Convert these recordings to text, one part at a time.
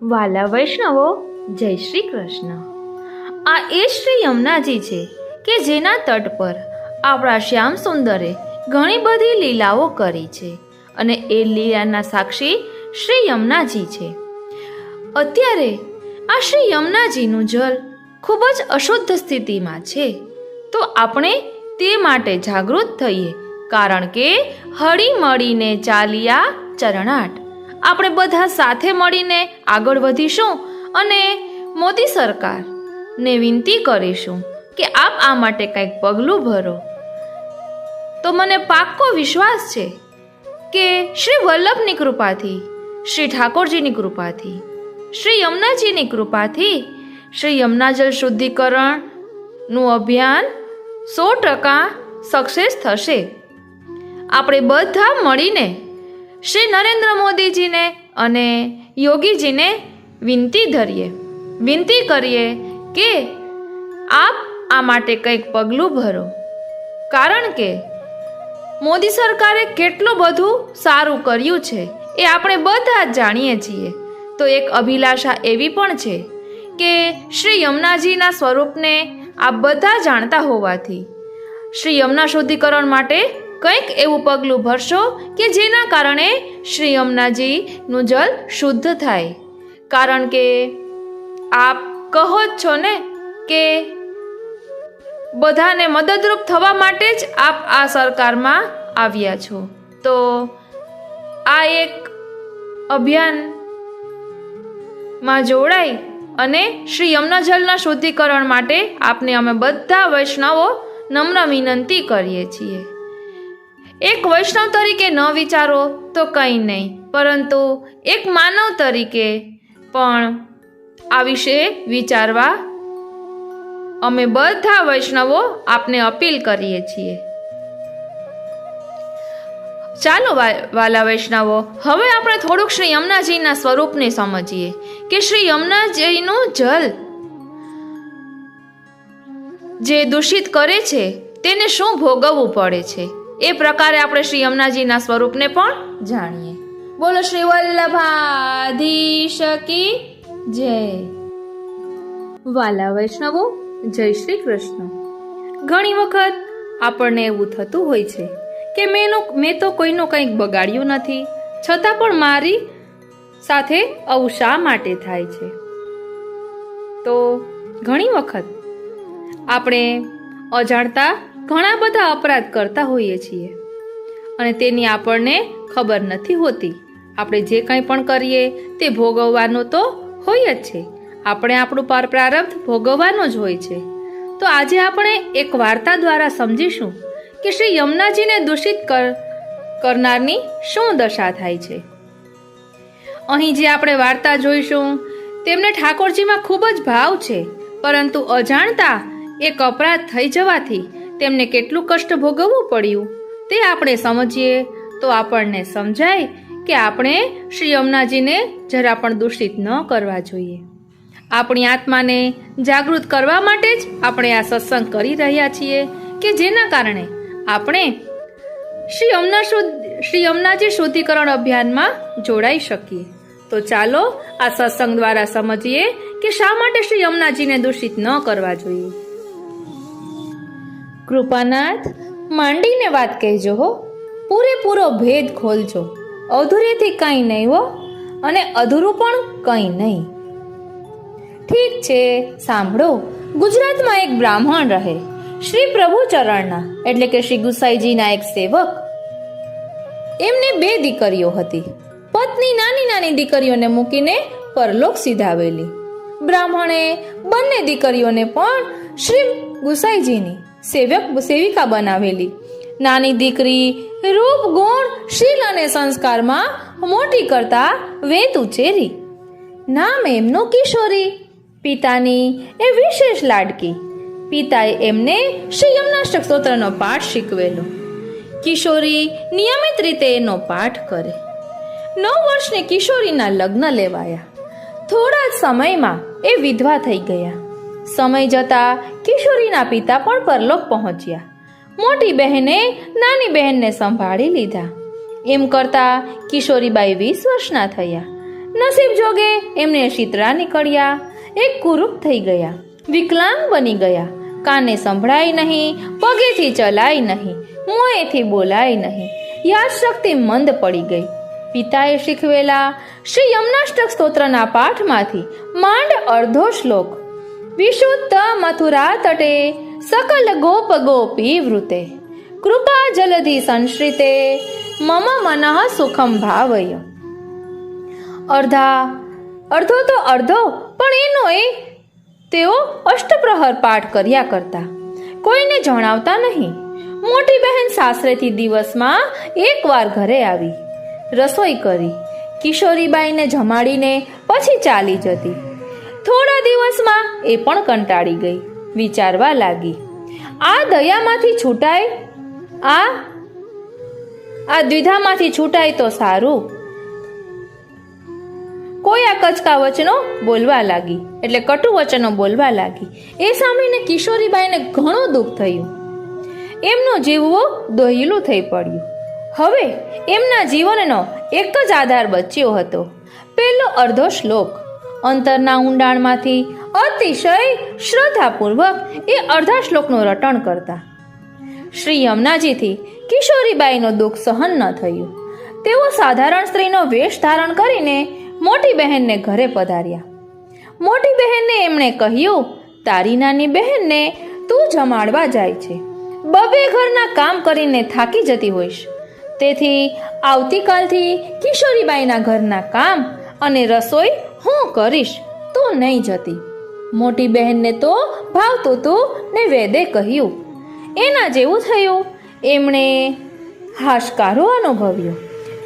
વાલા વૈષ્ણવો, જય શ્રી કૃષ્ણ. આ એ શ્રી યમુનાજી છે કે જેના તટ પર આપણા શ્યામ સુંદરે ઘણી બધી લીલાઓ કરી છે અને એ લીલાના સાક્ષી શ્રી યમુનાજી છે. અત્યારે આ શ્રી યમુનાજીનું જળ ખૂબ જ અશુદ્ધ સ્થિતિમાં છે, તો આપણે તે માટે જાગૃત થઈએ, કારણ કે હળી મળીને ચાલ્યા ચરણાટ. આપણે બધા સાથે મળીને આગળ વધીશું અને મોદી સરકારને વિનંતી કરીશું કે આપ આ માટે કંઈક પગલું ભરો. તો મને પાક્કો વિશ્વાસ છે કે શ્રી વલ્લભની કૃપાથી, શ્રી ઠાકોરજીની કૃપાથી, શ્રી યમુનાજીની કૃપાથી શ્રી યમુનાજળ શુદ્ધિકરણનું અભિયાન 100% સક્સેસ થશે. આપણે બધા મળીને શ્રી નરેન્દ્ર મોદીજીને અને યોગીજીને વિનંતી કરીએ કે આપ આ માટે કંઈક પગલું ભરો, કારણ કે મોદી સરકારે કેટલું બધું સારું કર્યું છે એ આપણે બધા જ જાણીએ છીએ. તો એક અભિલાષા એવી પણ છે કે શ્રી યમુનાજીના સ્વરૂપને આપ બધા જાણતા હોવાથી શ્રી યમુના શુદ્ધિકરણ માટે કંઈક એવું પગલું ભરશો કે જેના કારણે શ્રી યમુનાજીનું જળ શુદ્ધ થાય. કારણ કે આપ કહો જ છો ને કે બધાને મદદરૂપ થવા માટે જ આપ આ સરકારમાં આવ્યા છો. તો આ એક અભિયાનમાં જોડાઈ અને શ્રી યમુના જળના શુદ્ધિકરણ માટે આપને અમે બધા વૈષ્ણવો નમ્ર વિનંતી કરીએ છીએ. એક વૈષ્ણવ તરીકે ન વિચારો તો કંઈ નહીં, પરંતુ એક માનવ તરીકે પણ આ વિશે વિચારવા અમે બધા વૈષ્ણવો આપને અપીલ કરીએ છીએ. ચાલો વાલા વૈષ્ણવો, હવે આપણે થોડુંક શ્રી યમુનાજીના સ્વરૂપને સમજીએ કે શ્રી યમુનાજીનું જળ જે દૂષિત કરે છે તેને શું ભોગવવું પડે છે. એ પ્રકારે આપણે શ્રી યમુનાજીના સ્વરૂપને પણ જાણીએ. બોલો શ્રી વલ્લભાધીશ કી જય. વાલા વૈષ્ણવો, જય શ્રી કૃષ્ણ. ઘણી વખત આપણને એવું થતું હોય છે કે મેં તો કોઈનું કંઈક બગાડ્યું નથી, છતાં પણ મારી સાથે આવું શા માટે થાય છે. તો ઘણી વખત આપણે અજાણતા ઘણા બધા અપરાધ કરતા હોઈએ છીએ અને તેની આપણને ખબર નથી હોતી. આપણે જે કંઈ પણ કરીએ તે ભોગવવાનું તો હોય જ છે. આપણે આપણું પ્રારબ્ધ ભોગવવાનું જ હોય છે. તો આજે આપણે એક વાર્તા દ્વારા સમજીશું કે શ્રી યમુનાજીને દૂષિત કરનારની શું દશા થાય છે. અહીં જે આપણે વાર્તા જોઈશું તેમને ઠાકોરજીમાં ખૂબ જ ભાવ છે, પરંતુ અજાણતા એક અપરાધ થઈ જવાથી તેમને કેટલું કષ્ટ ભોગવવું પડ્યું તે આપણે સમજીએ તો આપણને સમજાય કે આપણે શ્રી યમુનાજીને જરા પણ દૂષિત ન કરવા જોઈએ. આપણી આત્માને જાગૃત કરવા માટે જ આપણે આ સત્સંગ કરી રહ્યા છીએ કે જેના કારણે આપણે શ્રી યમુનાજી શુદ્ધિકરણ અભિયાનમાં જોડાઈ શકીએ. તો ચાલો આ સત્સંગ દ્વારા સમજીએ કે શા માટે શ્રી યમુનાજીને દૂષિત ન કરવા જોઈએ. કૃપાનાથ, માંડીને વાત કહેજો હો, પૂરેપૂરો ભેદ ખોલજો. અધૂરેથી કંઈ નહીં હો, અને અધૂરું પણ કંઈ નહીં. ઠીક છે, સાંભળો. ગુજરાતમાં એક બ્રાહ્મણ રહે, શ્રી પ્રભુચરણના એટલે કે શ્રી ગુસાઈજીના એક સેવક. એમને 2 દીકરીઓ હતી. પત્ની નાની નાની દીકરીઓને મૂકીને પરલોક સીધાવેલી. બ્રાહ્મણે બંને દીકરીઓને પણ શ્રી ગુસાઈજીની સેવિકા બનાવેલી. નાની દીકરી રૂપ, ગુણ, શીલ અને સંસ્કારમાં મોટી કરતા વેત ઉચેરી. નામ એમનું કિશોરી. પિતાની એ વિશેષ લાડકી. પિતાએ એમને શ્રી યમુનાષ્ટક સ્તોત્રનો પાઠ શીખવેલો. કિશોરી નિયમિત રીતે એનો પાઠ કરે. 9 વર્ષની કિશોરીના લગ્ન લેવાયા. થોડા જ સમયમાં એ વિધવા થઈ ગયા. સમય જતા કિશોરીના પિતા પણ પરલોક પહોંચ્યા. મોટી બહેને નાની બહેનને સંભાળી લીધા. એમ કરતા કિશોરીબાઈ 20 વર્ષના થયા. નસીબ જોગે એમને શીતળા નીકળ્યા, એક કુરૂપ થઈ ગયા, વિકલાંગ બની ગયા, કાને સંભળાય નહીં, પગેથી ચલાય નહીં, મોંએથી બોલાય નહીં, યાદશક્તિ મંદ પડી ગઈ. પિતાએ શીખવેલા શ્રી યમનાષ્ટક સ્તોત્રના પાઠમાંથી માંડ અડધો શ્લોક: વિશુદ્ધ મથુરા તટે સકલ ગોપ ગોપી વૃતે કૃપા જલધિ સંશ્રિતે મમ મનઃ સુખમ ભાવય. અડધો તો અડધો, પણ એનો તેઓ અષ્ટપ્રહર પાઠ કર્યા કરતા, કોઈને જણાવતા નહીં. મોટી બહેન સાસરેથી દિવસમાં એકવાર ઘરે આવી, રસોઈ કરી, કિશોરીબાઈને જમાડીને પછી ચાલી જતી. થોડા દિવસમાં એ પણ કંટાળી ગઈ, વિચારવા લાગી, આ દયામાંથી છૂટાય, આ દ્વિધામાંથી છૂટાય તો સારું. કોઈ આ કચકા વચનો બોલવા લાગી, એટલે કટુ વચનો બોલવા લાગી. એ સાંભળીને કિશોરીબાઈને ઘણું દુઃખ થયું. એમનો જીવવો દોહિલું થઈ પડ્યું. હવે એમના જીવનનો એક જ આધાર બચ્યો હતો, પહેલો અડધો શ્લોક. અંતરના ઊંડાણમાંથી અતિશય શ્રદ્ધાપૂર્વક એ અડધા શ્લોકનું રટણ કરતા. શ્રી યમુનાજીથી કિશોરીબાઈનું દુઃખ સહન ન થયું. તેઓ સાધારણ સ્ત્રીનો વેશ ધારણ કરીને મોટી બહેનને ઘરે પધાર્યા. મોટી બહેનને એમણે કહ્યું, તારી નાની બહેનને તું જમાડવા જાય છે, બબે ઘરના કામ કરીને થાકી જતી હોઈશ, તેથી આવતીકાલથી કિશોરીબાઈના ઘરના કામ અને રસોઈ હું કરીશ, તું નહીં જતી. મોટી બહેનને તો ભાવતું તું ને વેદે કહ્યું. એના જેવું થયું. એમણે હાશકારો અનુભવ્યો.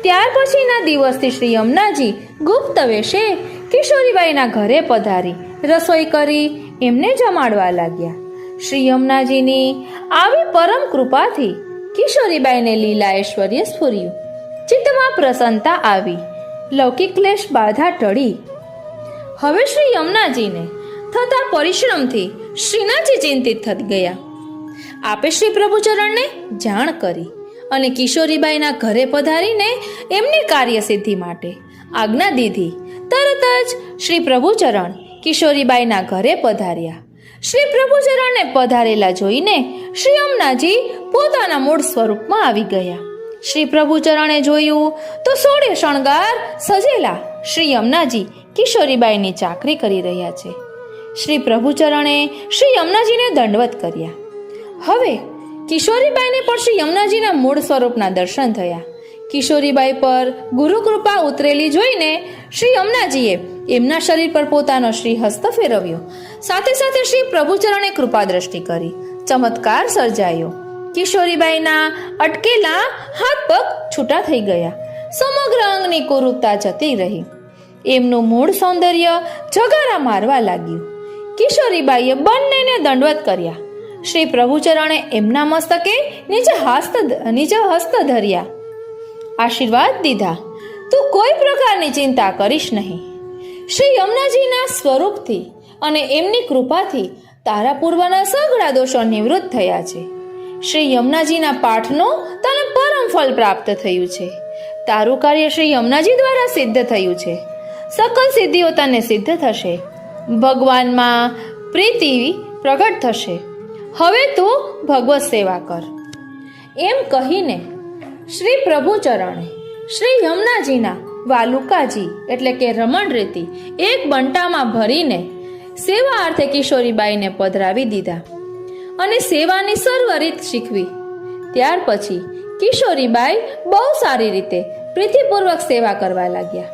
ત્યાર પછીના દિવસથી શ્રી યમુનાજી ગુપ્ત વેશે કિશોરીબાઈના ઘરે પધારી રસોઈ કરી એમને જમાડવા લાગ્યા. શ્રી યમુનાજીની આવી પરમ કૃપાથી કિશોરીબાઈને લીલા ઐશ્વર્ય સ્ફુર્યું. ચિત્તમાં પ્રસન્નતા આવી, લૌકિક ક્લેશ બાધા ટળી. હવે શ્રી યમુનાજીને થતા પરિશ્રમથી શ્રીનાથજી ચિંતિત થઈ ગયા. આપે શ્રી પ્રભુચરણને જાણ કરી અને કિશોરીબાઈના ઘરે પધારીને એમની કાર્યસિદ્ધિ માટે આજ્ઞા દીધી. તરત જ શ્રી પ્રભુચરણ કિશોરીબાઈના ઘરે પધાર્યા. શ્રી પ્રભુચરણને પધારેલા જોઈને શ્રી યમુનાજી પોતાના મૂળ સ્વરૂપમાં આવી ગયા. શ્રી પ્રભુચરણે જોયું તો સોળે શણગાર સજેલા શ્રી યમુનાજી કિશોરીબાઈની ચાકરી કરી રહ્યા છે. શ્રી પ્રભુચરણે શ્રી યમુનાજીને દંડવત કર્યા. હવે કિશોરીબાઈને પણ શ્રી યમુનાજીના મૂળ સ્વરૂપના દર્શન થયા. કિશોરીબાઈ પર ગુરુ કૃપા ઉતરેલી જોઈને શ્રી યમુનાજીએ એમના શરીર પર પોતાનો શ્રી હસ્ત ફેરવ્યો. સાથે સાથે શ્રી પ્રભુચરણે કૃપા દ્રષ્ટિ કરી. ચમત્કાર સર્જાયો. કિશોરીબાઈના અટકેલા હાથ પગ છૂટા થઈ ગયા. સમગ્ર અંગની કુરૂપતા જતી રહી. એમનું મૂળ સૌંદર્ય જગારા મારવા લાગ્યું. કિશોરીબાઈએ બંનેને દંડવત કર્યા. શ્રી પ્રભુચરણે એમના મસ્તકે નીચે હસ્ત ધર્યા. આશીર્વાદ દીધા, તું કોઈ પ્રકારની ચિંતા કરીશ નહીં. શ્રી યમુનાજીના સ્વરૂપથી અને એમની કૃપાથી તારા પૂર્વના સઘળા દોષો નિવૃત્ત થયા છે. શ્રી યમુનાજીના પાઠનું તને પરમ ફળ પ્રાપ્ત થયું છે. તારું કાર્ય શ્રી યમુનાજી દ્વારા સિદ્ધ થયું છે. સકલ સિદ્ધિઓ તને સિદ્ધ થશે. ભગવાનમાં પ્રીતિ પ્રગટ થશે. હવે તું ભગવત સેવા કર. એમ કહીને શ્રી પ્રભુચરણે શ્રી યમુનાજીના વાલુકાજી એટલે કે રમણ રેતી એક બંટામાં ભરીને સેવા અર્થે કિશોરીબાઈને પધરાવી દીધા અને સેવાની સર્વ રીત શીખવી. ત્યાર પછી કિશોરીબાઈ બહુ સારી રીતે પ્રીતિપૂર્વક સેવા કરવા લાગ્યા.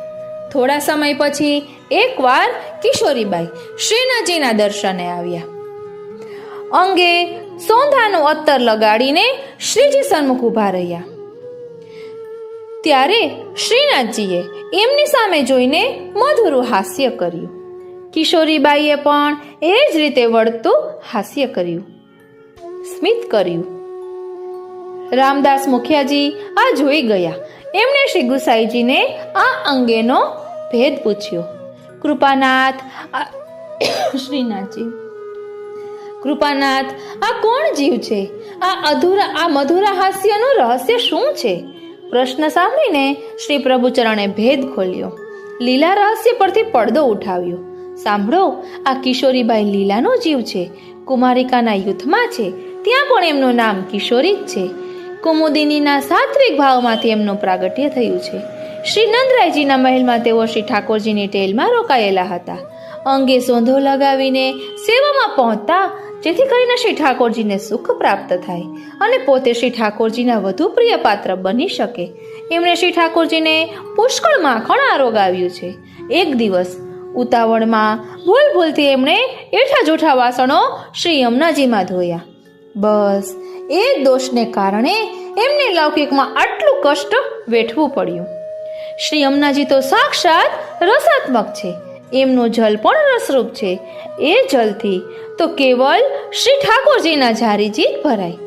થોડા સમય પછી એકવાર કિશોરીબાઈ શ્રીનાથજીના દર્શને આવ્યા. અંગે સોંધાનું અત્તર લગાડીને શ્રીજી સન્મુખ ઊભા રહ્યા. ત્યારે શ્રીનાથજીએ એમની સામે જોઈને મધુરું હાસ્ય કર્યું. કિશોરીબાઈએ પણ એ જ રીતે વળતું હાસ્ય કર્યું, સ્મિત કર્યું. રામદાસ મુખિયાજી આ જોઈ ગયા. એમણે શ્રી ગુસાઈજીને આ અંગેનો ભેદ પૂછ્યો. કૃપાનાથ શ્રીનાથજી, કૃપાનાથ, આ કોણ જીવ છે? આ મધુરા હાસ્યનું રહસ્ય શું છે? પ્રશ્ન સાંભળીને શ્રી પ્રભુચરણે ભેદ ખોલ્યો. લીલા રહસ્ય પરથી પડદો ઉઠાવ્યો. સાંભળો, આ કિશોરીબાઈ લીલાનો જીવ છે. કુમારિકાના યુથમાં છે, ત્યાં પણ એમનું નામ કિશોરી જ છે. કુમુદિનીના સાત્વિક ભાવમાંથી એમનું પ્રાગટ્ય થયું છે. શ્રી નંદરાયજીના મહેલમાં તેઓ શ્રી ઠાકોરજીની ટેલમાં રોકાયેલા હતા. અંગે સોંધો લગાવીને સેવામાં પહોંચતા, જેથી કરીને શ્રી ઠાકોરજીને સુખ પ્રાપ્ત થાય અને પોતે શ્રી ઠાકોરજીના વધુ પ્રિય પાત્ર બની શકે. એમણે શ્રી ઠાકોરજીને પુષ્કળ માખણ આરોગાવ્યું છે. એક દિવસ ઉતાવળમાં ભૂલથી એમણે એઠા જૂઠા વાસણો શ્રી યમુનાજીમાં ધોયા. બસ એ દોષને કારણે એમને લૌકિકમાં આટલું કષ્ટ વેઠવું પડ્યું. શ્રી યમુનાજી તો સાક્ષાત રસાત્મક છે. એમનું જલ પણ રસરૂપ છે. એ જલથી તો કેવલ શ્રી ઠાકોરજીના જારીજી જ ભરાય.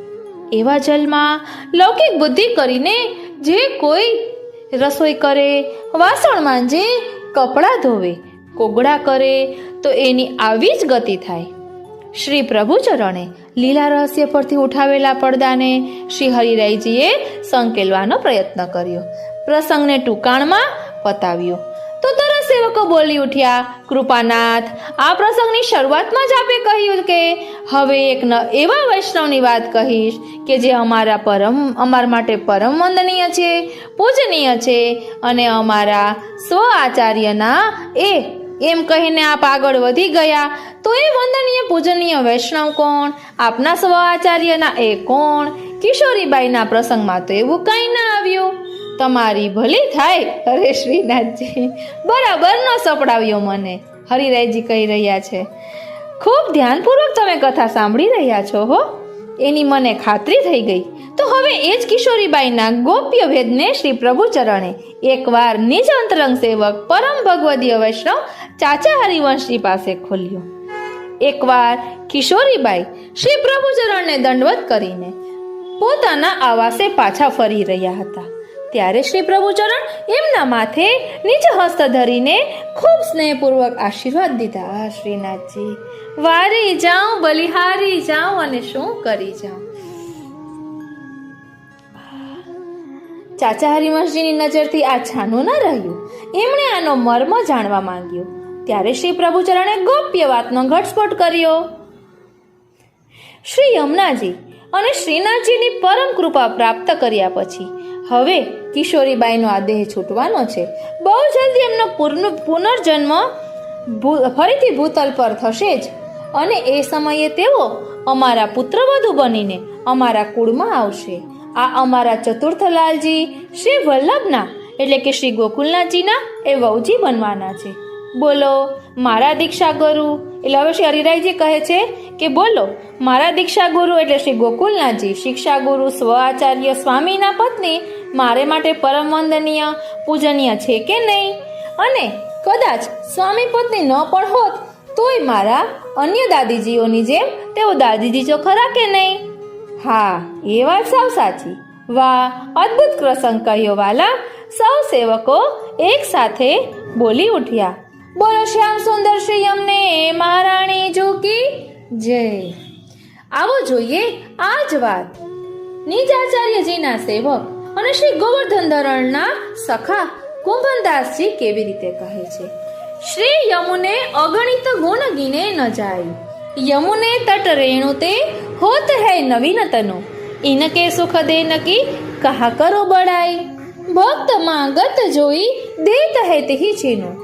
એવા જલમાં લૌકિક બુદ્ધિ કરીને જે કોઈ રસોઈ કરે, વાસણ માંજે, કપડાં ધોવે, કોગળા કરે તો એની આવી જ ગતિ થાય. શ્રી પ્રભુ ચરણે લીલા રહસ્ય પરથી ઉઠાવેલા પડદાને શ્રી હરિરાયજીએ સંકેલવાનો પ્રયત્ન કર્યો. પ્રસંગને ટૂંકાણમાં પતાવ્યો તો તરત સેવકો બોલી ઉઠ્યા, કૃપાનાથ, આ પ્રસંગની શરૂઆતમાં જ આપે કહ્યું કે હવે એક એવા વૈષ્ણવની વાત કહીશ કે જે અમારા માટે પરમ વંદનીય છે, પૂજનીય છે અને અમારા સ્વ આચાર્યના એમ કહીને આપ આગળ વધી ગયા. તો એ વંદનીય પૂજનીય વૈષ્ણવ કોણ? આપના સ્વ આચાર્યના એ કોણ? કિશોરીબાઈના પ્રસંગમાં તો એવું કંઈ ના આવ્યું. તમારી ભલી થાય. અરે શ્રીનાથજી, બરાબર ન સપડાવ્યો મને. હરિરાયજી કહી રહ્યા છે, ખૂબ ધ્યાનપૂર્વક તમે કથા સાંભળી રહ્યા છો હો, એની મને ખાતરી થઈ ગઈ. તો હવે એ જ કિશોરીબાઈના ગોપ્ય ભેદને શ્રી પ્રભુ ચરણે એકવાર નિજ અંતરંગ સેવક પરમ ભગવદીય વૈષ્ણવ ચાચા હરિવંશજી પાસે ખોલ્યો. એકવાર કિશોરીબાઈ શ્રી પ્રભુ ચરણને દંડવત કરીને પોતાના આવાસે પાછા ફરી રહ્યા હતા. ત્યારે શ્રી પ્રભુચરણ એમના માથે નીચ હસ્ત ધરીને ખૂબ સ્નેહપૂર્વક આશીર્વાદ દીધા. શ્રીનાથજી, વારી જાઉં, બલિહારી જાઉં અને શું કરી જાઉં. ચાચા હરિવંશજીની નજરથી આ છાનું ન રહ્યું. એમણે આનો મર્મ જાણવા માંગ્યો. ત્યારે શ્રી પ્રભુચરણે ગોપ્ય વાતનો ઘટસ્ફોટ કર્યો. શ્રી યમુનાજી અને શ્રીનાથજીની પરમ કૃપા પ્રાપ્ત કર્યા પછી હવે કિશોરીબાઈનો આ દેહ છૂટવાનો છે. બહુ જલ્દી એમનો પુનર્જન્મ ફરીથી ભૂતલ પર થશે જ અને એ સમયે તેઓ અમારા પુત્રવધુ બનીને અમારા કુળમાં આવશે. આ અમારા ચતુર્થલાલજી શ્રી વલ્લભના એટલે કે શ્રી ગોકુલનાથજીના એ વહુજી બનવાના છે. બોલો, મારા દીક્ષા ગુરુ એટલે હવે શ્રી હરિરાયજી કહે છે કે બોલો, મારા દીક્ષા ગુરુ એટલે શ્રી ગોકુલનાથજી શિક્ષા ગુરુ સ્વ આચાર્ય સ્વામીના પત્ની મારે માટે પરમ વંદનીય પૂજનીય છે કે નહીં? અને કદાચ સ્વામી પત્ની ન પણ હોત તોય મારા અન્ય દાદીજીઓની જેમ તેઓ દાદીજી તો ખરા કે નહીં? હા, એ વાત સાવ સાચી. વાહ, અદ્ભુત પ્રસંગ કહ્યો વાલા. સૌ સેવકો એક સાથે બોલી ઉઠ્યા. બોલો શ્યામ સુંદર શ્રી અમને મહારાણી જોકી જય. આવો જોઈએ આ જ વાત નિજ આચાર્યજીના સેવક અને શ્રી ગોવર્ધન ધરણના સખા કુંભનદાસજી કેવી રીતે કહે છે. શ્રી યમુને અગણિત ગુણ ગિને ન જાય, યમુને તટ રેણુતે હોત હૈ નવીન તનો, ઇનકે સુખ દે નકી કહા કરો બડાઈ, ભક્ત માંગત જોઈ દેત હૈ તેહી ચીનું,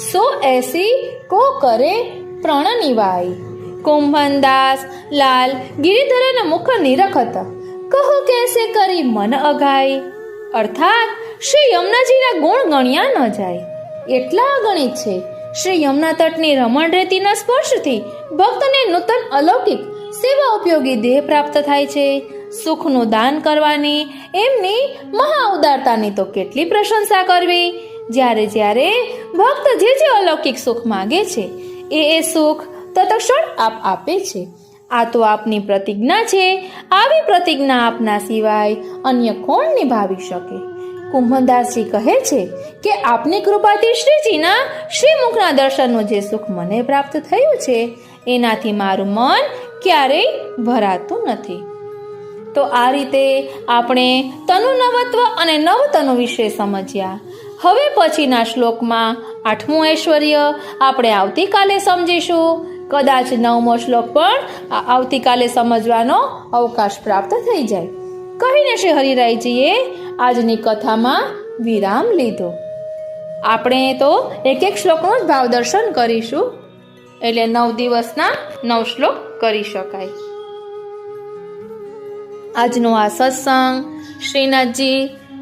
સો એસી કો કરે પ્રણ નિવાય. કુંભનદાસ લાલ ગિરિધરના મુખ નિરખત, કહો કેસે કરી મન અઘાય. અર્થાત શ્રી યમુનાજીના ગુણ ગણ્યા ન જાય, એટલા અગણિત છે. શ્રી યમુના તટની રમણ રેતીના સ્પર્શથી ભક્તને નૂતન અલૌકિક સેવા ઉપયોગી દેહ પ્રાપ્ત થાય છે. સુખનું દાન કરવાની એમની મહા ઉદારતાની તો કેટલી પ્રશંસા કરવી. જ્યારે ભક્ત જે અલૌકિક સુખ માંગે છે એ સુખ તત્ક્ષણ આપ આપે છે. આ તો આપની પ્રતિજ્ઞા છે. આવી પ્રતિજ્ઞા આપના સિવાય અન્ય કોણ નિભાવી શકે? કુંભનદાસજી કહે છે કે આપની કૃપાથી શ્રીજીના શ્રીમુખના દર્શનનું જે સુખ મને પ્રાપ્ત થયું છે એનાથી મારું મન ક્યારેય ભરાતું નથી. તો આ રીતે આપણે તનુ નવત્વ અને નવતનુ વિશે સમજ્યા. હવે પછીના શ્લોકમાં 8મું ઐશ્વર્ય આપણે આવતીકાલે સમજીશું. કદાચ 9મો શ્લોક પણ આવતીકાલે સમજવાનો અવકાશ પ્રાપ્ત થઈ જાય. કહીને શ્રી હરિરાયજીએ આજની કથામાં વિરામ લીધો. આપણે તો એક શ્લોકનું જ ભાવ દર્શન કરીશું, એટલે 9 દિવસના 9 શ્લોક કરી શકાય. આજનો આ સત્સંગ શ્રીનાથજી,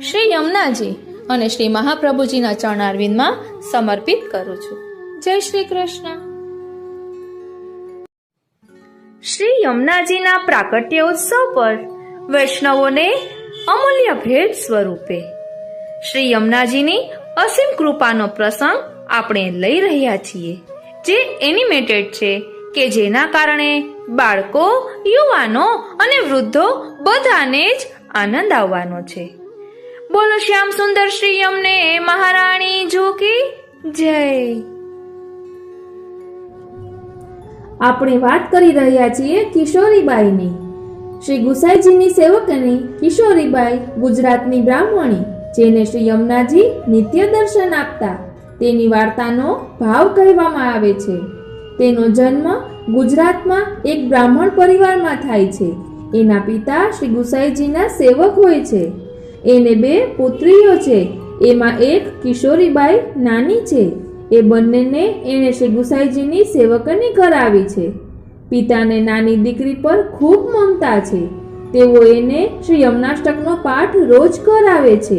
શ્રી યમુનાજી અને શ્રી મહાપ્રભુજીના ચરણારવિંદમાં સમર્પિત કરું છું. જય શ્રી કૃષ્ણ. શ્રી યમુનાજીના પ્રાકટ્યોત્સવ પર વૈષ્ણવોને અમૂલ્ય ભેટ સ્વરૂપે શ્રી યમુનાજીની અસીમ કૃપાનો પ્રસંગ આપણે લઈ રહ્યા છીએ, જે એનિમેટેડ છે કે જેના કારણે બાળકો, યુવાનો અને વૃદ્ધો બધાને જ આનંદ આવવાનો છે. બોલો શ્યામ સુંદર શ્રી યમને મહારાણી કી જય. આપણે વાત કરી રહ્યા છીએ કિશોરીબાઈની. શ્રી ગુસાઈજીની સેવકની કિશોરીબાઈ ગુજરાતની બ્રાહ્મણી, જેને શ્રી યમુનાજી નિત્ય દર્શન આપતા, તેની વાર્તાનો ભાવ કહેવામાં આવે છે. તેનો જન્મ ગુજરાતમાં એક બ્રાહ્મણ પરિવારમાં થાય છે. એના પિતા શ્રી ગુસાઈજીના સેવક હોય છે. એને 2 પુત્રીઓ છે. એમાં એક કિશોરીબાઈ નાની છે. એ બંનેને એણે શ્રી ગુસાઈજીની સેવકની કરાવી છે. પિતાને નાની દીકરી પર ખૂબ મમતા છે. તેઓ એને શ્રી યમુનાષ્ટકનો પાઠ રોજ કરાવે છે.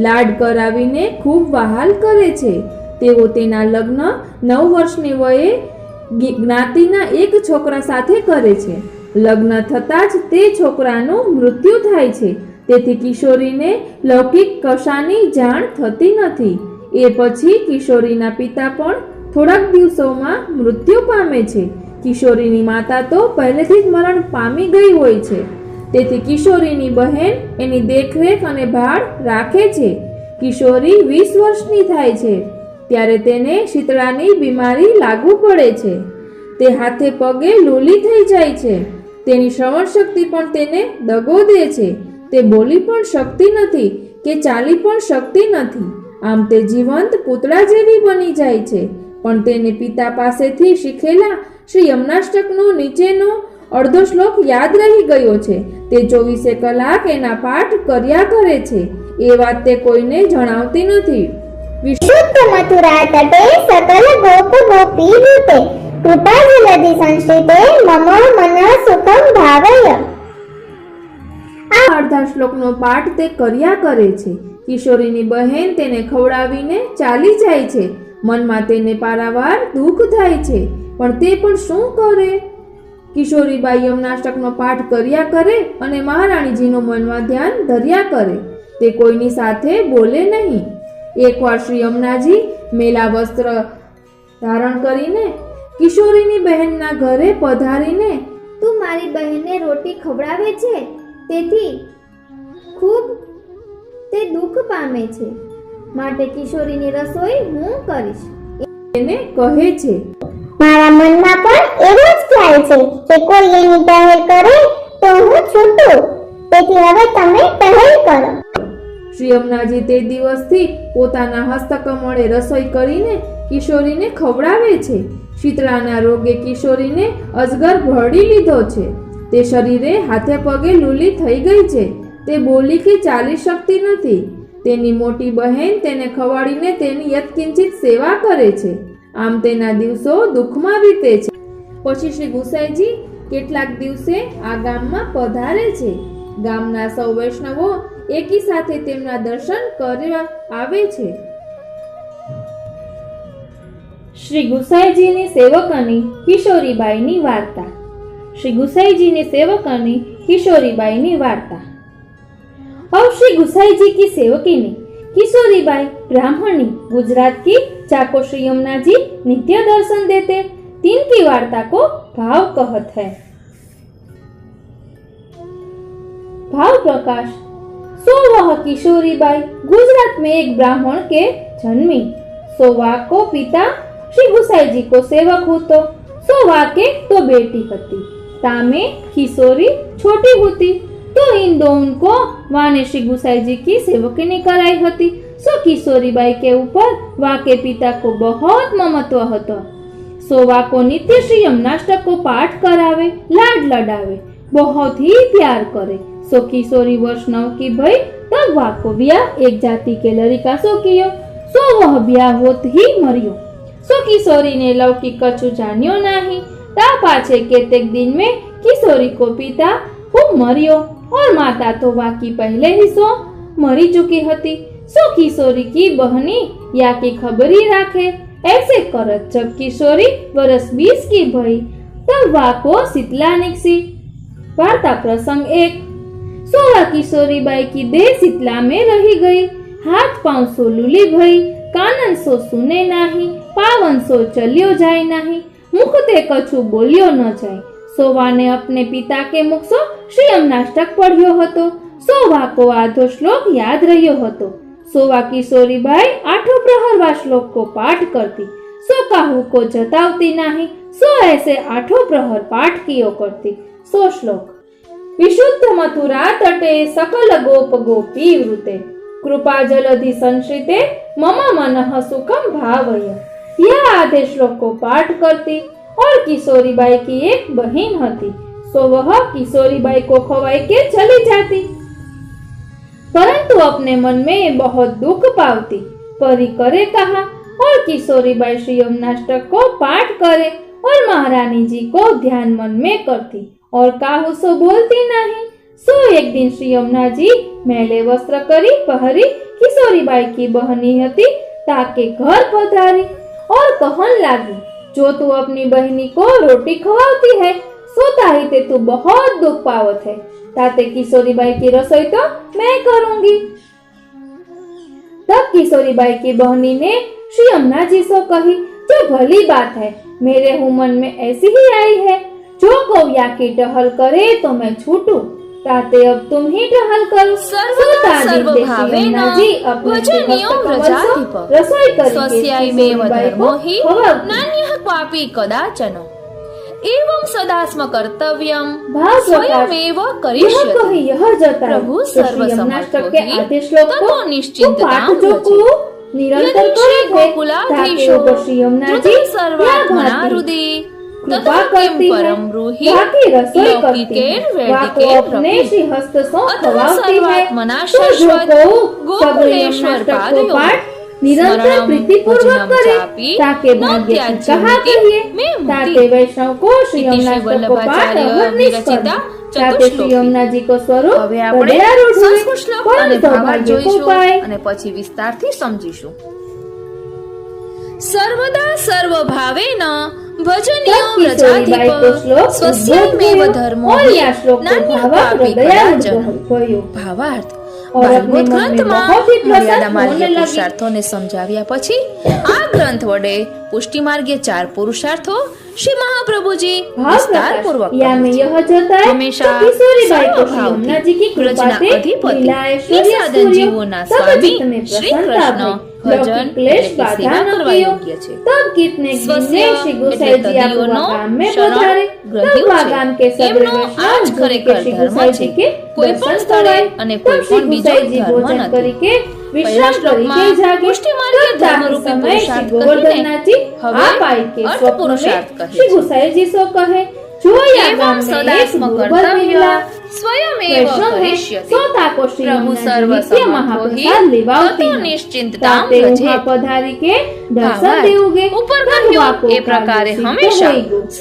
લાડ કરાવીને ખૂબ વહાલ કરે છે. તેઓ તેના લગ્ન 9 વર્ષની વયે જ્ઞાતિના એક છોકરા સાથે કરે છે. લગ્ન થતાં જ તે છોકરાનું મૃત્યુ થાય છે. તેથી કિશોરીને લૌકિક કશાની જાણ થતી નથી. એ પછી કિશોરીના પિતા પણ થોડાક દિવસોમાં મૃત્યુ પામે છે. કિશોરીની માતા તો પહેલેથી જ મરણ પામી ગઈ હોય છે. તેથી કિશોરીની બહેન એની દેખરેખ અને ભાળ રાખે છે. કિશોરી 20 વર્ષની થાય છે ત્યારે તેને શીતળાની બીમારી લાગુ પડે છે. તે હાથે પગે લૂલી થઈ જાય છે. તેની શ્રવણ શક્તિ પણ તેને દગો દે છે. તે બોલી પણ શકતી નથી કે ચાલી પણ શકતી નથી. આમ તે જીવંત પૂતળા જેવી બની જાય છે. પણ તેને પિતા પાસેથી શીખેલા શ્રી યમુનાષ્ટકનો નીચેનો અડધો શ્લોક યાદ રહી ગયો છે. તે 24 કલાક એના પાઠ કર્યા કરે છે. એ વાત તે કોઈને જણાવતી નથી. શુદ્ધ મથુરા તટે સકલ ગોપ ગોપી રૂપે કૃપા જલધિ સંશ્રિતે મમ મન સુખમ ભાવય. આ અડધા શ્લોકનો પાઠ તે કર્યા કરે છે. કિશોરીની બહેન તેને ખવડાવીને ચાલી જાય છે. મનમાં તેને પારાવાર દુઃખ થાય છે, પણ તે પણ શું કરે? કિશોરીબાઈ યમુનાષ્ટકનો પાઠ કર્યા કરે અને મહારાણીજીનું મનમાં ધ્યાન ધર્યા કરે. તે કોઈની સાથે બોલે નહીં. એકવાર શ્રી યમુનાજી મેલા વસ્ત્ર ધારણ કરીને કિશોરીની બહેનના ઘરે પધારીને, તું મારી બહેનને રોટી ખવડાવે છે, તેથી ખૂબ તે દુઃખ પામે છે, માટે કિશોરીની રસોઈ હું કરીશ એને કહે છે. મારા મનમાં પણ એવું જ થાય છે કે કોઈ એની પહેલ કરે તો હું છૂટું, તેથી હવે તમે પહેલ કરો. શ્રી યમુનાજી તે દિવસથી પોતાના હસ્તકમળે રસોઈ કરીને કિશોરીને ખવડાવે છે. શીતળાના રોગે કિશોરીને અજગર ભરડી લીધો છે. તે શરીરે હાથે પગે લૂલી થઈ ગઈ છે. તે બોલી કે ચાલી શકતી નથી. તેની મોટી બહેન તેને ખવાડીને તેની યત્કિંચિત સેવા કરે છે. આમ તેના દિવસો દુઃખમાં વીતે છે. પછી શ્રી ગુસાઈજી કેટલાક દિવસે આ ગામમાં પધારે છે. ગામના સૌ વૈષ્ણવો એકી સાથે તેમના દર્શન કરવા આવે છે. શ્રી ગુસાઈજીની સેવકની કિશોરીબાઈની વાર્તા. श्री गुसाई जी ने सेवकनी किशोरीबाई ની વાર્તા. अब श्री गुसाई जी की सेवकिनी किशोरीबाई ब्राह्मणी गुजरात की जाको श्री यमुना जी नित्य दर्शन देते, तिनकी वार्ता को भाव कहत है. भाव प्रकाश. सो वह किशोरीबाई गुजरात में एक ब्राह्मण के जन्मी. सो वा को पिता श्री गुसाई जी को सेवक हो सो वा के तो बेटी हती. तामे किशोरी छोटी होती तो इन दोनों को वाने श्री गुसाई जी की सेवकनी कराई हती. सो किशोरीबाई के ऊपर वाके पिता को बहुत ममत्व હતો। सो वाको नित्य श्री यमुनाष्टक को पाठ करावे, लाड लडावे, बहुत ही प्यार करे। सो किशोरी वर्ष 9 की भई तब वाको ब्याह एक जाति के लड़का सो कियो। सो वह ब्याह होत ही मरियो। सो किशोरी ने लौकिक कछु जानियो नहीं। ता पाछे केतेक दिन में किशोरी को पिता खूब मरियो और माता तो वाकी पहले ही सो मरी चुकी हती। सो किशोरी की बहनी या की खबरी राखे। ऐसे करत जब किशोरी वर्ष 20 की भई तब वाको शीतला निकसी। वार्ता प्रसंग 1। सोवा किशोरीबाई की देह शीतला में रही गई। हाथ पांव सो लूली भई, कानन सो सुने नहीं, पावन सो चलियो जाए नहीं, मुख ते कछु बोलियो न जाए। सोवा ने अपने पिता के मुख सो श्री यमुनाष्टक पढ़ियो हतो। सोवा को आधो श्लोक याद रह्यो हतो। सोवा किशोरीबाई आठों प्रहर वा श्लोक को पाठ करती। सो काहू को जतावती नहीं। सो ऐसे आठों प्रहर पाठ कियो करती। सो श्लोक। विशुद्ध मथुरा तटे सकल गोप गोपी वृते, कृपा जलधि संश्रिते मम मनः सुखम भावय। यह आधे श्लोक को पाठ करती। और किशोरीबाई की एक बहन हती। सो वह किशोरीबाई को खवाई के चली जाती, परंतु अपने मन में बहुत दुख पावती। परी करे कहा और किशोरीबाई श्री यमुनाष्टक को पाठ करे और महारानी जी को ध्यान मन में करती और काहू सो बोलती नहीं। सो एक दिन श्री यमुना जी मैले वस्त्र करी पहरी किशोरीबाई की बहनी हती ताके घर पधारी और कहन लागी, जो तू अपनी बहनी को रोटी खवाती है सो ताही ते तू बहुत दुख पावत है। ताते किशोरीबाई की रसोई तो मैं करूंगी। तब किशोरीबाई की बहनी ने श्री यमुना जी से कही, जो भली बात है, मेरे मन में ऐसी ही आई है। जो कौया की टहल करे तो मैं छूटू, ताते अब तुम ही टहल करो। जी अपने रसोई पापी कदाचन एवं सदास्म कर्तव्यम स्वयमेव करिष्यति। प्रभु सर्वसमर्थ ततो निश्चिंततां निरंतर गोकुलाधीशो सर्वात्मना हृदि कृपा करती परम ब्रूहि रसोई करती अपने श्री हस्त सो खवाती है। शाश्वत गोकुलेश्वर पादयोः निरंतर प्रीति पूर्वक करे ताके भाग्य कहा कहिए। ताके वैष्णव को श्री यमुनाष्टक को पाठ अहर्निश करना। ताते श्री यमुना जी को स्वरूप હવે આપણે સંસ્કૃત શ્લોક અને ભાવાર્થ જોઈશું અને પછી વિસ્તારથી સમજીશું। સર્વદા સર્વભાવેન ભજનીયો વ્રજાધિપ સ્વસ્યૈમેવ ધર્મો हि નાન્યપાપી કદાચન। ભાવાર્થ ભાગવત ગ્રંથમાં મર્યાદા માર્ગીય પુરુષાર્થોને સમજાવ્યા પછી આ ગ્રંથ વડે પુષ્ટિ માર્ગીય 4 પુરુષાર્થો श्री महाप्रभुजी विस्तार पूर्वक हमेशा जीवोना स्वामी श्री कृष्ण भजन सेवा करवा योग्य छे। स्वस्य એટલે તદીઓનો શરણ ગ્રહ્યું છે। એમનો આ જ ખરેખર ધર્મ છે। કોઈ પણ સ્થળે અને કોઈ પણ બીજો ધર્મ નથી। પહેલા શ્લોકમાં પુષ્ટિ માર્ગીય ધર્મરૂપી પુરુષાર્થ કહીને હવે અર્થ પુરુષાર્થ કહે છે। एवं सदास्म कर्तव्य स्वयमेव करिष्यति। प्रभु सर्वसमर्थो हि ततो निश्चिंततां व्रजेत्। ऊपर કહ્યું એ પ્રકારે હંમેશા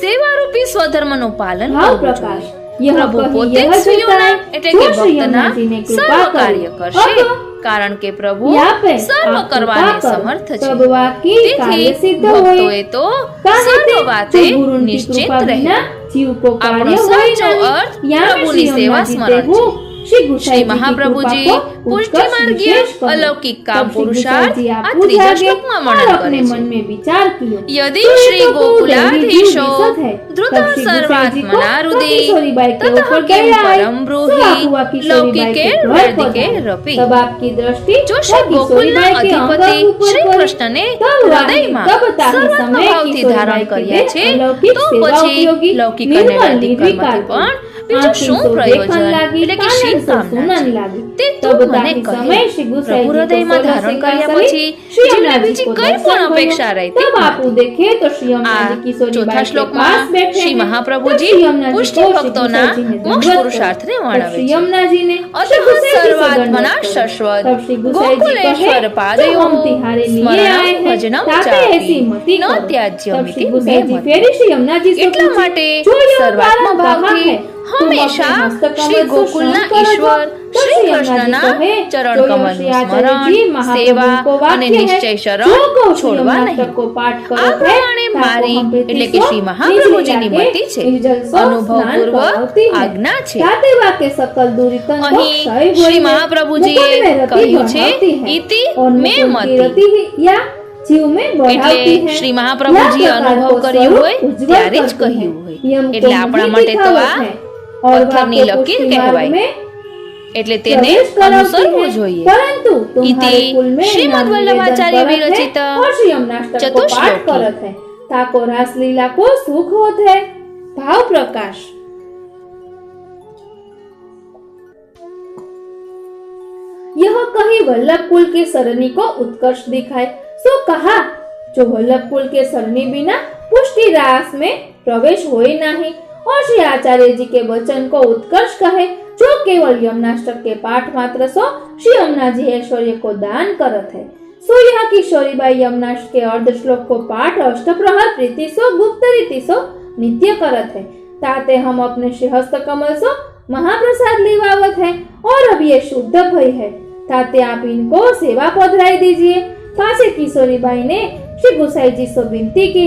સેવારૂપી સ્વધર્મનું પાલન કરવું જોઈએ। પ્રભુ પોતે સ્વીયોના એટલે કે ભક્તના સર્વ કાર્ય કરશે, કારણ કે પ્રભુ સર્વ કરવાને સમર્થ છે। તેથી ભક્તોએ તો સર્વ વાતે નિશ્ચિત રહેવું। આપણો સાચો અર્થ પ્રભુની સેવા સ્મરણ છે। श्री महाप्रभुजी पुष्टि मार्गीय अलौकिक काम पुरुषार्थ आ त्रीजा श्लोकમાં વર્ણન કરે છે। यदि श्री गोकुलाधीशो धृतः सर्वात्मना हृदि ततः किं परम ब्रूहि लौकिकैर्वैदिकैरपि। जो श्री गोकुलના અધિપતિ શ્રી કૃષ્ણને હૃદયમાં સર્વાત્મ ભાવથી ધારણ કર્યા છે, તો પછી લૌકિક અને વૈદિક કર્મથી પણ બીજું શું પ્રયોજન એટલે કે શી કામના છે? તે તું મને કહે. પ્રભુ હૃદયમાં ધારણ કર્યા પછી જીવને બીજી કઈ પણ અપેક્ષા રહેતી નથી. આ ચોથા શ્લોકમાં શ્રી મહાપ્રભુજી પુષ્ટિ ભક્તોના મોક્ષ પુરુષાર્થને વર્ણવે છે. અતઃ સર્વાત્મના શશ્વત ગોકુલેશ્વર પાદયો સ્મરણ ભજનમ ચાપી ન ત્યાજ્યમિતિ મેમતિ. એટલા માટે સર્વાત્મ ભાવથી હંમેશા શ્રી ગોકુલના ઈશ્વર શ્રી કૃષ્ણના ચરણ કમળનું સ્મરણ, સેવા અને નિશ્ચય શરણ છોડવા નહીં. આ પ્રમાણે મારી એટલે કે શ્રી મહાપ્રભુજીની મતિ છે, અનુભવપૂર્વક આજ્ઞા છે. અહીં શ્રી મહાપ્રભુજીએ કહ્યું છે ઇતિ મે મતિ, એટલે શ્રી મહાપ્રભુજીએ અનુભવ કર્યો હોય ત્યારે જ કહ્યું હોય. એટલે આપણા માટે તો આ પથ્થરની લકીર કહેવાય, એટલે તેને અનુસરવું જોઈએ. ઇતિ શ્રીમદ વલ્લભાચાર્ય વિરચિત ચતુશ્લોકી. ताको रासलीला को सुख होत है. भाव प्रकाश. यह कहीं वल्लभ कुल के सरनी को उत्कर्ष दिखाए सो कहा, जो वल्लभ कुल के सरनी बिना पुष्टि रास में प्रवेश होए नहीं. और श्री आचार्य जी के वचन को उत्कर्ष कहे, जो केवल यमुनाष्टक के पाठ मात्र सो श्री यमुना जी ऐश्वर्य को दान करत है. सो यह किशोरीबाई यमुनाष्टक के अर्ध श्लोक को पाठ अष्टप्रहर प्रीति सो गुप्त रीति सो नित्य करत है. ताते हम अपने श्री हस्त कमल सो महाप्रसाद लेवावत है और अब ये शुद्ध भय है. ताते आप इनको सेवा पधराई दीजिए. पासे किशोरीबाई ने श्री गुसाई जी से विनती की,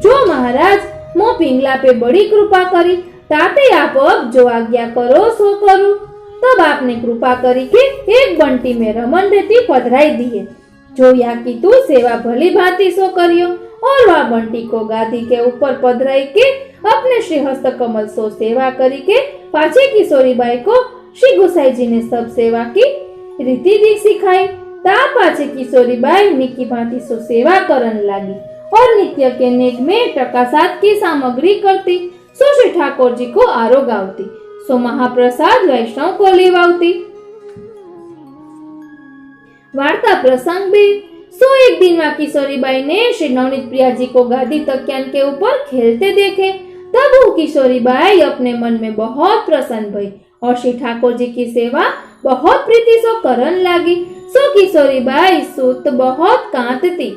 जो महाराज मो पिंगला पे बड़ी कृपा करी, ताते आप अब जो आज्ञा करो सो करूं. तब आपने कृपा करी कि एक बंटी में रमन रेती पधराई दिए. जो या की तू सेवा भली भांति सो करियो. और वह बंटी को गादी के ऊपर पधराई के अपने श्री हस्त कमल सो सेवा करी के पाछे किशोरीबाई को श्री गुसाई जी ने सब सेवा की रीति दी सिखाई. ता पाछे किशोरीबाई निकी भांति सो सेवा करन लागी और नित्य के नेग में टकासात की सामग्री करती. सो श्री ठाकुर जी को आरोग आवती, सो महाप्रसाद वैष्णव को लेवावती. वार्ता प्रसंग भी. सो एक दिन वहां किशोरीबाई ने श्री नवनीत प्रिया जी को गादी तकियान के ऊपर खेलते देखे. तब वो किशोरीबाई अपने मन में बहुत प्रसन्न भई और श्री ठाकुर जी की सेवा बहुत प्रीति सो करन लागी. सो किशोरीबाई सुत बहुत कांतती.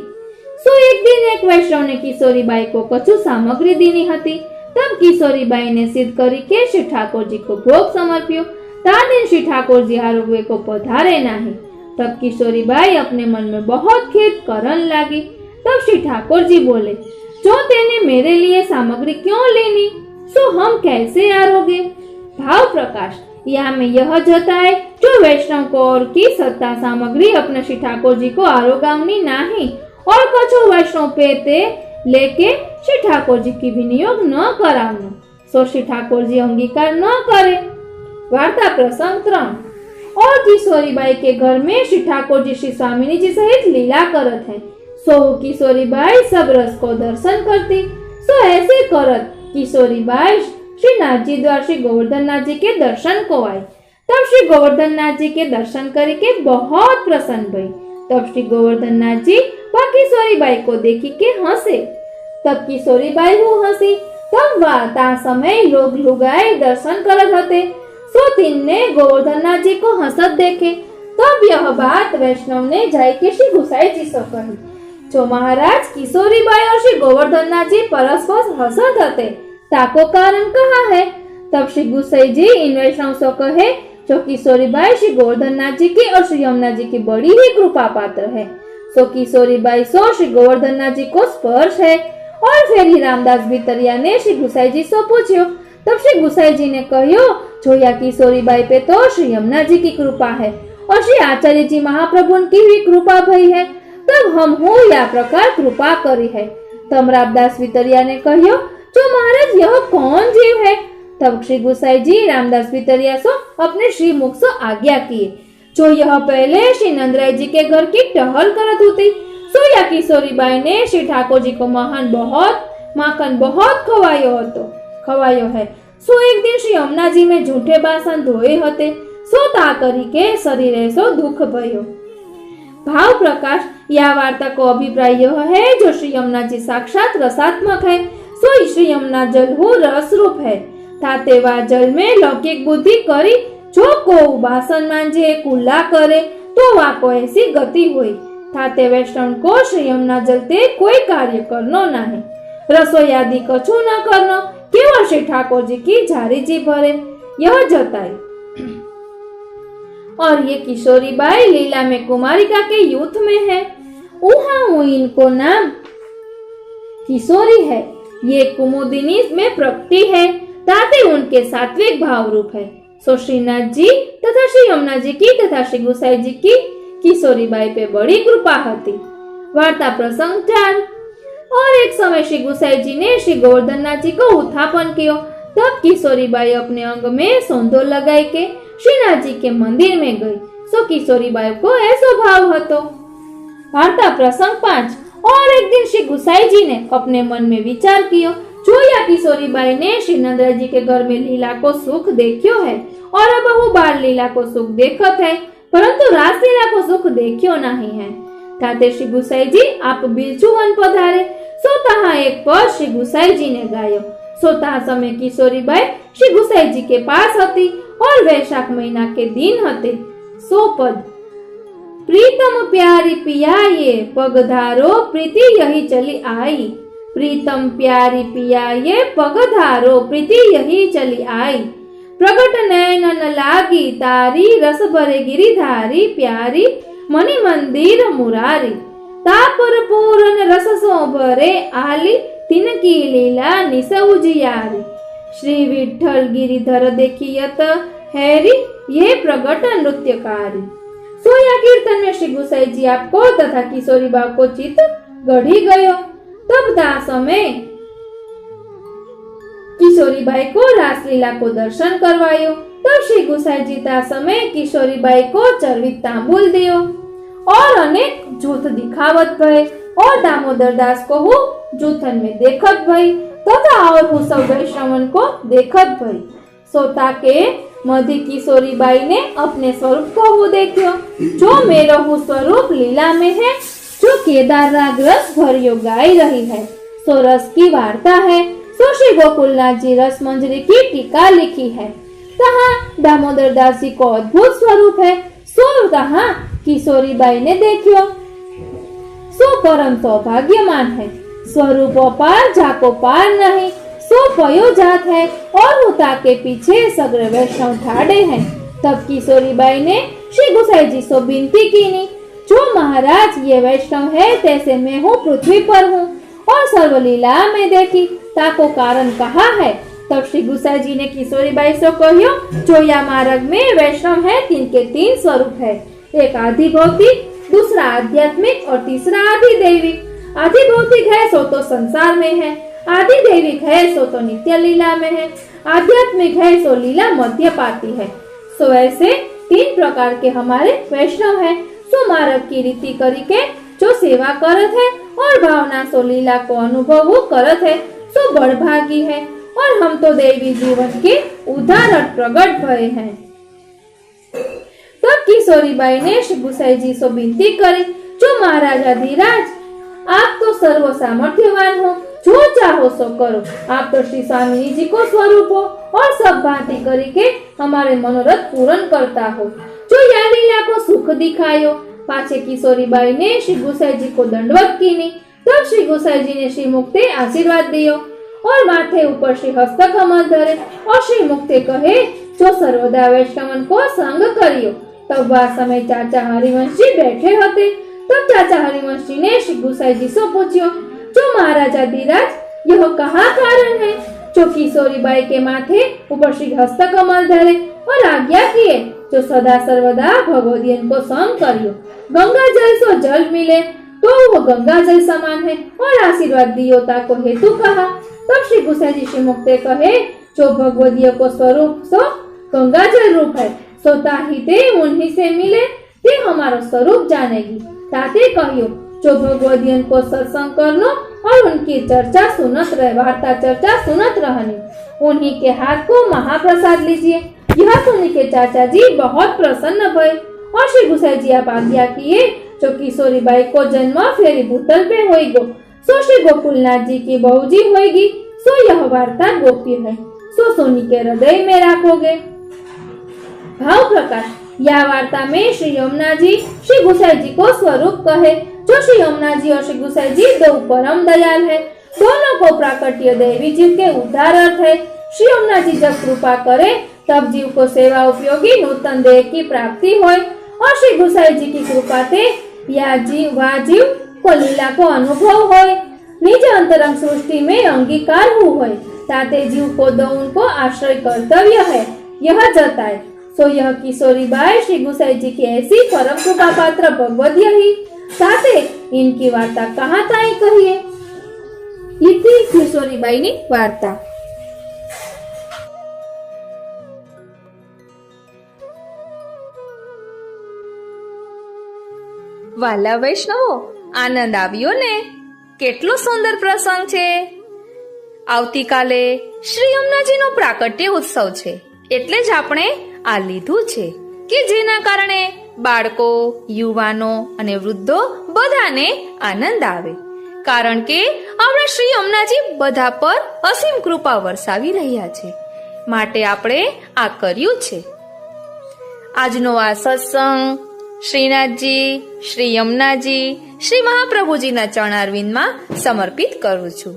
सो एक दिन एक वैष्णव ने किशोरीबाई को कछु सामग्री दीनी हती. तब किशोरीबाई ने सिद्ध करी के श्री ठाकुर जी को भोग समर्प्यो. ता दिन श्री ठाकुर जी आरोग्य को पधारे नहीं. तब किशोरीबाई अपने मन में बहुत खेद करन लागी. तब श्री ठाकुर जी बोले, जो तेने मेरे लिए सामग्री क्यों लेनी, सो हम कैसे आरोगे. भाव प्रकाश. यहाँ में यह जताए, जो वैष्णव को और की सत्ता सामग्री अपने श्री ठाकुर जी को आरोगावनी नहीं और कछो वैष्णव पेते लेके श्री ठाकुर जी की विनियोग न करावनो, सो श्री ठाकुर जी अंगीकार न करे. वार्ता प्रसंग 3. और किशोरीबाई के घर में श्री ठाकुर जी श्री स्वामिनी जी सहित लीला करत है. सो किशोरीबाई सब रस को दर्शन करती. सो ऐसे करत किशोरीबाई श्री नाथ जी द्वारा श्री गोवर्धन नाथ जी के दर्शन को आई. तब श्री गोवर्धन नाथ जी के दर्शन करके बहुत प्रसन्न भई. तब श्री गोवर्धन नाथ जी वह किशोरीबाई को देखी के हंसे. तब किशोरीबाई वो हंसी. तब वह समय लोग लुगाए दर्शन करत हते. सो तीन ने गोवर्धन नाथ जी को हंसत देखे. तब यह बात वैष्णव ने जाय के श्री गुसाई जी से कही. जो महाराज किशोरीबाई और श्री गोवर्धन नाथ जी परस्पर हंसत हते, ताको कारण कहा है. तब श्री गुसाई जी इन वैष्णव से कहे, जो किशोरीबाई श्री गोवर्धन नाथ जी की और श्री यमुना जी की बड़ी ही कृपा पात्र है. सो किशोरीबाई सो श्री गोवर्धन नाथ जी को स्पर्श है. और फिर ही रामदास भितरिया ने श्री गुसाई जी से पूछ्यो. तब श्री गुसाई जी ने कहो, जो या किशोरीबाई पे तो श्री यमुना जी की कृपा है और श्री आचार्य जी महाप्रभु की भी कृपा भई है. तब हम हो या प्रकार कृपा करी है. तब रामदास भितरिया ने कहो, जो महाराज यह कौन जीव है. तब श्री गुसाई जी रामदास भितरिया सो अपने श्री मुख से आज्ञा किए, जो यह पहले श्री नंदराय जी के घर की टहल करत होती. सो या किशोरीबाई ने श्री ठाकुर जी को माखन बहुत खवायो है. सो एक दिन श्री यमुनाजी में जूठे बासन धोए हते, सो ता करी के शरीरे सो दुख भयो। भाव प्रकाश या वार्ता को अभिप्राय यह है, जो श्री यमुना जी साक्षात रसात्मक है, सो श्री यमुना जल हो रस रूप है। ताते वा जल में लौकिक बुद्धि करी जो को बासन मांजे कुल्ला करे तो वा को ऐसी गति हुई। ताते वैष्णव को श्री यमुना जल ते कोई कार्य करनो नहीं, रसोई आदि कछु न करनो, केवल श्री ठाकुर जी की झारी जी भरे यह जताई। और ये किशोरी बाई लीला में कुमारिका के यूथ में है। उहाँ इनको नाम किशोरी है। ये कुमुदिनी में प्रकटी है, ताते उनके सात्विक भाव रूप है। सो श्रीनाथ जी तथा श्री यमुना जी की तथा श्री गुसाई जी की किशोरी बाई पे बड़ी कृपा होती। वार्ता प्रसंग 4। और एक समय श्री गुसाई जी ने श्री गोवर्धननाथ जी को उत्थापन किया। तब किशोरी बाई अपने अंग में सोंधो लगाई के श्रीनाथ जी के मंदिर में गई। सो किशोरी बाई को ऐसो भाव हतो। वार्ता प्रसंग 5। और एक दिन श्री गुसाई जी ने अपने मन में विचार किया, जोया किशोरी बाई ने श्री नंदरा जी के घर में लीला को सुख देखियो है और अब बहु बाल लीला को सुख देखत है, परंतु रास लीला को सुख देखियो नहीं है। ताते श्री गुसाई जी आप बिरचुवन पधारे। सो तहाँ एक पद श्री गुसाई जी ने गायो। सो तहाँ समय किशोरी बाई श्री गुसाई जी के पास हती और वैशाख महीना के दिन हते। सो पद प्रीतम प्यारी पियाये पगधारो प्रीति यही चली आई। प्रीतम प्यारी पियाये पगधारो प्रीति यही चली आई। प्रगट नयन लागी तारी रस भरे गिरिधारी प्यारी मणि मंदिर मुरारी। तापर पूरन रस सो भरे आली तिनकी लीला निस उजियारी। श्री विठ्ठल गिरिधर देखियत हैरी ये प्रगट नृत्यकारी। सोया कीर्तन में श्री गुसाई जी आपको तथा किशोरी बाई को चित गढ़ी गयो। तब ता समय किशोरी बाई को रासलीला को दर्शन करवायो। तब श्री गुसाई जी ता समय किशोरी बाई को चरवित तांबूल दियो और अनेक जूथ दिखावत भय और दामोदर दास को हु जूथन में देखत भई तथा और हु सब वैष्णवन को देखत भई। सोता के मधी किशोरी बाई ने अपने स्वरूप को हु देखियो, जो मेरो हु स्वरूप लीला में है, जो केदार राग रस भरियो गाई रही है। सो रस की वार्ता है। सो श्री गोकुलनाथ जी रस मंजरी की टीका लिखी है। तहाँ दामोदर दास जी को अद्भुत स्वरूप है। सो तहाँ किशोरी बाई ने देखियो। सो परम सौभाग्यमान है। स्वरूप पार जाको पार नहीं। सो पयो जात है और उता के पीछे सग्र वैष्णव ठाड़े हैं। तब किशोरी बाई ने श्री गुसाई जी से विनती कीनी, जो महाराज ये वैष्णव है तैसे मैं हूँ पृथ्वी पर हूँ और सर्वलीला में देखी ताको कारण कहा है। तब श्री गुसाई जी ने किशोरी बाई से कहियो, जो या मार्ग में वैष्णव है तिनके 3 स्वरूप है, एक आदि भौतिक, दूसरा आध्यात्मिक और तीसरा आदि दैविक। आदि भौतिक है सो तो संसार में है, आदि दैविक है सो तो नित्य लीला में है, आध्यात्मिक है सो लीला मध्य पाती है। सो ऐसे 3 प्रकार के हमारे वैष्णव है। सो मार्ग की रीति करी के जो सेवा करत है और भावना सो लीला को अनुभव करत है, सो बड़भागी है और हम तो देवी जीवन के उदाहरण प्रकट भय हैं। तब किशोरी बाई ने श्री गुसाई जी से विनती करी, जो महाराजा धीराज आप तो सर्व सामर्थ्यवान हो, जो चाहो सो करो। आप तो श्री स्वामी जी को स्वरूप हो और सब भांति करी के हमारे मनोरथ पूर्ण करता हो, जो या लीला को सुख दिखायो। पाछे किशोरी बाई ने श्री गुसाई जी को दंडवत कीनी। तब श्री गुसाई जी ने श्री मुक्ते आशीर्वाद दियो और माथे ऊपर श्री हस्त कमल धरे और श्री मुक्ते कहे, जो सर्वदा वैष्णवन को संग करियो। तब वह समय चाचा हरिवंश जी बैठे होते। तब चाचा हरिवंश जी ने श्री गुसाई जी से पूछियो, जो महाराजा धीराज यह कहाँ कारण है, जो किशोरी बाई के माथे ऊपर श्री हस्त कमल धरे और आज्ञा किए, जो सदा सर्वदा भगवदियन को संग करियो। गंगा जल सो जल मिले तो वो गंगा जल समान है और आशीर्वाद दियो ताको हेतु कहा। तब श्री गुसाई जी श्री मुक्ते कहे, जो भगवदीय को स्वरूप सो गंगा जल रूप है, सो ताहिते उन्हीं से मिले ते हमारो स्वरूप जानेगी। ताते कहियो, जो भगवदियन को सत्संग करनो और उनकी चर्चा सुनत रहे, वार्ता चर्चा सुनत रहनी, उन्हीं के हाथ को महाप्रसाद लीजिए। यह सुन के चाचा जी बहुत प्रसन्न भय और श्री गुसाई जी आप आज्ञा किए जो किशोरी बाई को जन्म फेरी भूतल पे होइगो, सो श्री गोकुलनाथ जी की बहू जी होगी, सो यह वार्ता गोप्य है, सो सोनी के हृदय में राखोगे। भाव प्रकाश यह वार्ता में श्री यमुना जी श्री गुसाई जी को स्वरूप कहे, जो श्री यमुना जी और श्री गुसाई जी दो परम दयाल है, दोनों को प्राकट्य देवी जीव के उद्धार अर्थ है। श्री यमुना जी जब कृपा करे तब जीव को सेवा उपयोगी नूतन देह की प्राप्ति होय और श्री गुसाई जी की कृपा से या जीव को लीला को अनुभव होय, निज अंतरंग सृष्टि में अंगीकार होय, ताते जीव को दो उनको आश्रय कर्तव्य है, यह जताए। सो यह किशोरी बाई श्री गुसाई जी की ऐसी परम कृपा पात्र भगवद्य ही, ताते इनकी वार्ता कहाँ ताई कहिए। इति किशोरी बाई नी वार्ता। વાલા વૈષ્ણવો, આનંદ આવ્યો ને? કેટલો સુંદર પ્રસંગ છે। આવતીકાલે શ્રી યમુનાજીનો પ્રાકટ્ય ઉત્સવ છે, એટલે જ આપણે આ લીધું છે કે જેના કારણે બાળકો, યુવાનો અને વૃદ્ધો બધાને આનંદ આવે, કારણ કે આપણા શ્રી યમુનાજી બધા પર અસીમ કૃપા વરસાવી રહ્યા છે, માટે આપણે આ કર્યું છે। આજનો આ સત્સંગ શ્રીનાથજી, શ્રી યમુનાજી, શ્રી મહાપ્રભુજીના ચરણારવિંદમાં સમર્પિત કરું છું।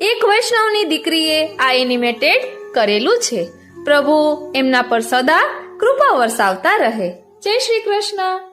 એક વૈષ્ણવની દીકરીએ આ એનિમેટેડ કરેલું છે। પ્રભુ એમના પર સદા કૃપા વરસાવતા રહે। જય શ્રી કૃષ્ણ।